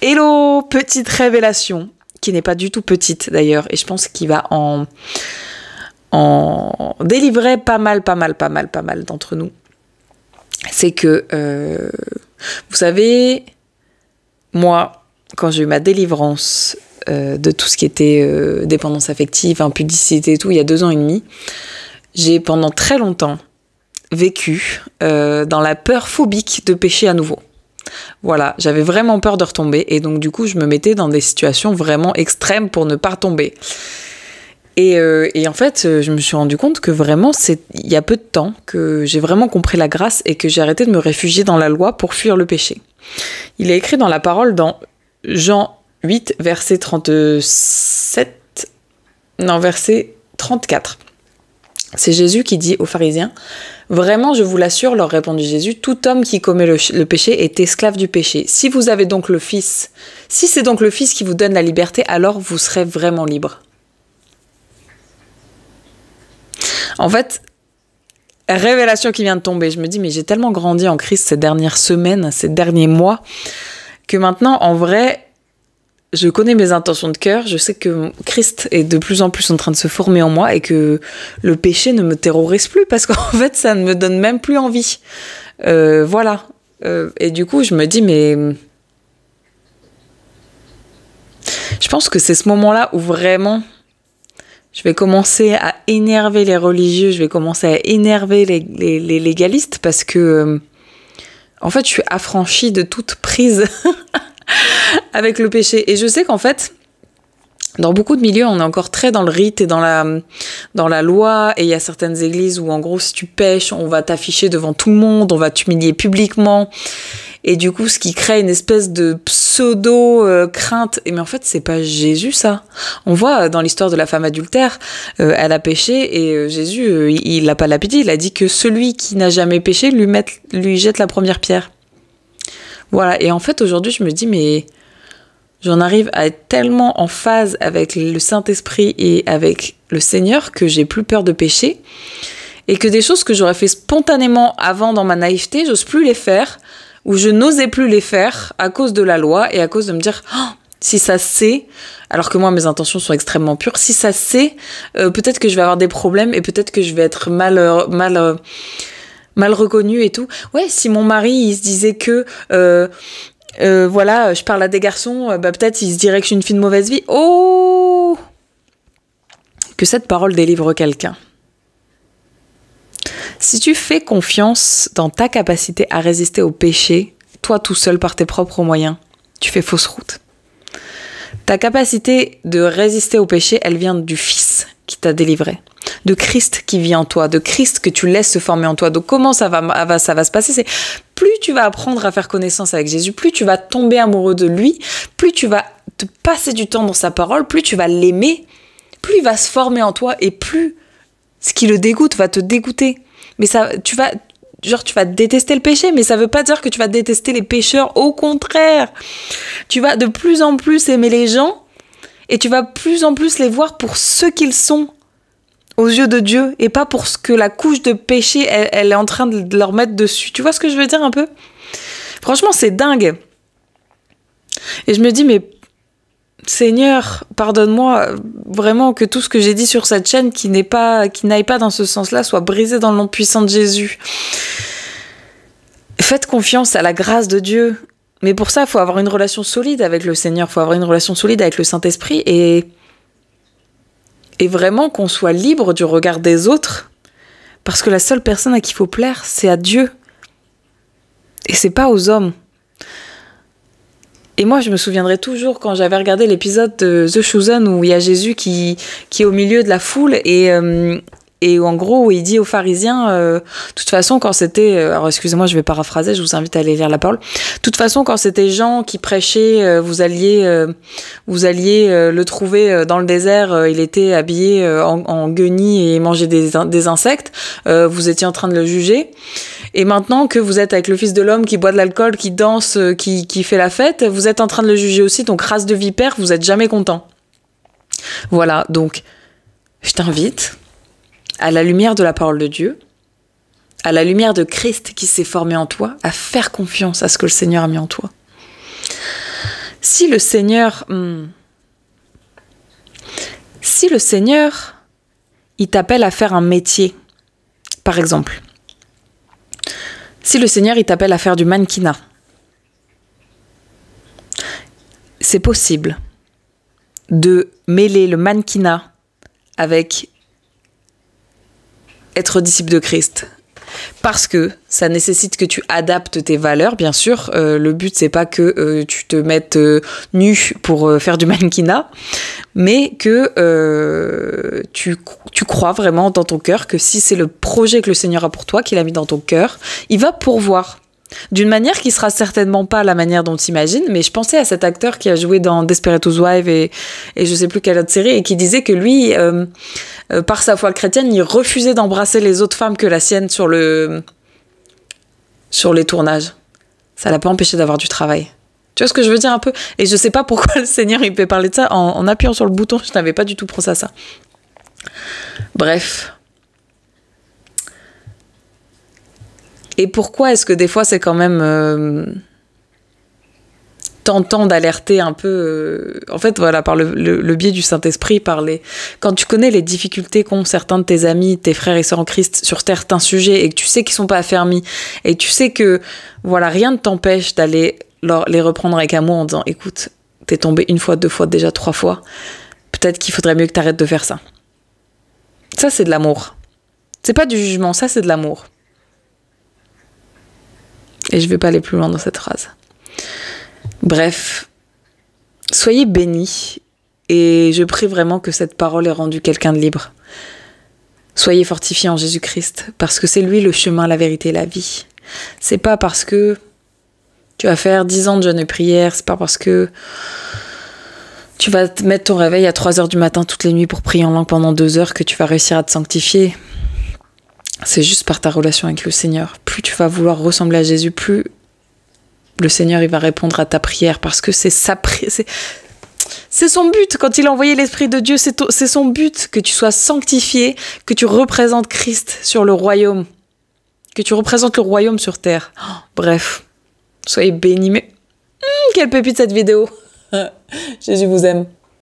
Hello, petite révélation, qui n'est pas du tout petite d'ailleurs, et je pense qu'il va en délivrer pas mal d'entre nous. C'est que, vous savez, moi, quand j'ai eu ma délivrance de tout ce qui était dépendance affective, impudicité et tout, il y a 2 ans et demi, j'ai pendant très longtemps vécu dans la peur phobique de pécher à nouveau. Voilà, j'avais vraiment peur de retomber et donc du coup je me mettais dans des situations vraiment extrêmes pour ne pas retomber. Et en fait, je me suis rendu compte que vraiment, il y a peu de temps que j'ai vraiment compris la grâce et que j'ai arrêté de me réfugier dans la loi pour fuir le péché. Il est écrit dans la parole dans Jean 8, verset 34. C'est Jésus qui dit aux pharisiens « Vraiment, je vous l'assure, leur répondit Jésus, tout homme qui commet le péché est esclave du péché. Si vous avez donc le Fils, si c'est donc le Fils qui vous donne la liberté, alors vous serez vraiment libre. » En fait, révélation qui vient de tomber. Je me dis, mais j'ai tellement grandi en Christ ces dernières semaines, ces derniers mois, que maintenant, en vrai, je connais mes intentions de cœur. Je sais que Christ est de plus en plus en train de se former en moi et que le péché ne me terrorise plus parce qu'en fait, ça ne me donne même plus envie. Voilà. Et du coup, je me dis, mais... Je pense que c'est ce moment-là où vraiment... Je vais commencer à énerver les religieux, je vais commencer à énerver les légalistes parce que, en fait, je suis affranchie de toute prise avec le péché. Et je sais qu'en fait, dans beaucoup de milieux, on est encore très dans le rite et dans la loi. Et il y a certaines églises où, en gros, si tu pèches, on va t'afficher devant tout le monde, on va t'humilier publiquement. Et du coup, ce qui crée une espèce de pseudo-crainte. Mais en fait, c'est pas Jésus, ça. On voit dans l'histoire de la femme adultère, elle a péché et Jésus, il l'a pas lapidé. Il a dit que celui qui n'a jamais péché lui jette la première pierre. Voilà. Et en fait, aujourd'hui, je me dis, mais j'en arrive à être tellement en phase avec le Saint-Esprit et avec le Seigneur que j'ai plus peur de pécher. Et que des choses que j'aurais fait spontanément avant dans ma naïveté, j'ose plus les faire. Où je n'osais plus les faire à cause de la loi et à cause de me dire oh, si ça c'est, alors que moi mes intentions sont extrêmement pures, si ça c'est, peut-être que je vais avoir des problèmes et peut-être que je vais être mal reconnue et tout. Ouais, si mon mari il se disait que voilà, je parle à des garçons, peut-être il se dirait que je suis une fille de mauvaise vie. Oh, que cette parole délivre quelqu'un. Si tu fais confiance dans ta capacité à résister au péché, toi tout seul par tes propres moyens, tu fais fausse route. Ta capacité de résister au péché, elle vient du Fils qui t'a délivré, de Christ qui vit en toi, de Christ que tu laisses se former en toi. Donc comment ça va se passer? C'est plus tu vas apprendre à faire connaissance avec Jésus, plus tu vas tomber amoureux de lui, plus tu vas te passer du temps dans sa parole, plus tu vas l'aimer, plus il va se former en toi et plus ce qui le dégoûte va te dégoûter. Mais ça, tu vas détester le péché, mais ça veut pas dire que tu vas détester les pécheurs. Au contraire, tu vas de plus en plus aimer les gens et tu vas de plus en plus les voir pour ce qu'ils sont aux yeux de Dieu et pas pour ce que la couche de péché, elle est en train de leur mettre dessus. Tu vois ce que je veux dire un peu? Franchement, c'est dingue. Et je me dis, mais Seigneur, pardonne-moi vraiment que tout ce que j'ai dit sur cette chaîne qui n'aille pas dans ce sens-là soit brisé dans le nom puissant de Jésus. Faites confiance à la grâce de Dieu. Mais pour ça, il faut avoir une relation solide avec le Seigneur, il faut avoir une relation solide avec le Saint-Esprit et vraiment qu'on soit libre du regard des autres parce que la seule personne à qui il faut plaire, c'est à Dieu. Et c'est pas aux hommes. Et moi, je me souviendrai toujours quand j'avais regardé l'épisode de The Chosen où il y a Jésus qui est au milieu de la foule et en gros, il dit aux pharisiens, de toute façon, quand c'était... alors, excusez-moi, je vais paraphraser, je vous invite à aller lire la parole. De toute façon, quand c'était Jean qui prêchait, vous alliez le trouver dans le désert, il était habillé en guenilles et mangeait des insectes. Vous étiez en train de le juger. Et maintenant que vous êtes avec le Fils de l'homme qui boit de l'alcool, qui danse, qui fait la fête, vous êtes en train de le juger aussi. Donc, race de vipères, vous êtes jamais content. Voilà, donc, je t'invite, à la lumière de la parole de Dieu, à la lumière de Christ qui s'est formé en toi, à faire confiance à ce que le Seigneur a mis en toi. si le Seigneur, il t'appelle à faire un métier, par exemple, si le Seigneur, il t'appelle à faire du mannequinat, c'est possible de mêler le mannequinat avec être disciple de Christ. Parce que ça nécessite que tu adaptes tes valeurs, bien sûr. Le but, c'est pas que tu te mettes nu pour faire du mannequinat, mais que tu crois vraiment dans ton cœur que si c'est le projet que le Seigneur a pour toi, qu'il a mis dans ton cœur, il va pourvoir. D'une manière qui sera certainement pas la manière dont tu imagines, mais je pensais à cet acteur qui a joué dans Desperate Housewives et je sais plus quelle autre série, et qui disait que lui, par sa foi chrétienne, il refusait d'embrasser les autres femmes que la sienne sur les tournages. Ça l'a pas empêché d'avoir du travail. Tu vois ce que je veux dire un peu? Et je sais pas pourquoi le Seigneur il peut parler de ça en appuyant sur le bouton, je n'avais pas du tout pensé à ça. Bref. Et pourquoi est-ce que des fois c'est quand même tentant d'alerter un peu en fait voilà, par le biais du Saint-Esprit, quand tu connais les difficultés qu'ont certains de tes amis, tes frères et sœurs en Christ sur certains sujets, et que tu sais qu'ils sont pas affermis, et tu sais que voilà, rien ne t'empêche d'aller les reprendre avec amour en disant écoute, t'es tombé 1 fois, 2 fois, déjà 3 fois, peut-être qu'il faudrait mieux que t'arrêtes de faire ça. Ça c'est de l'amour, c'est pas du jugement, ça c'est de l'amour. Et je vais pas aller plus loin dans cette phrase. Bref, soyez bénis, et je prie vraiment que cette parole ait rendu quelqu'un de libre. Soyez fortifiés en Jésus-Christ, parce que c'est lui le chemin, la vérité, la vie. C'est pas parce que tu vas faire 10 ans de jeûne et prière, c'est pas parce que tu vas te mettre ton réveil à 3h du matin toutes les nuits pour prier en langue pendant 2 heures que tu vas réussir à te sanctifier. C'est juste par ta relation avec le Seigneur. Plus tu vas vouloir ressembler à Jésus, plus le Seigneur il va répondre à ta prière, parce que c'est son but. Quand il a envoyé l'Esprit de Dieu, c'est son but que tu sois sanctifié, que tu représentes Christ sur le royaume, que tu représentes le royaume sur terre. Bref, soyez bénis. Mais quelle pépite cette vidéo. Jésus vous aime.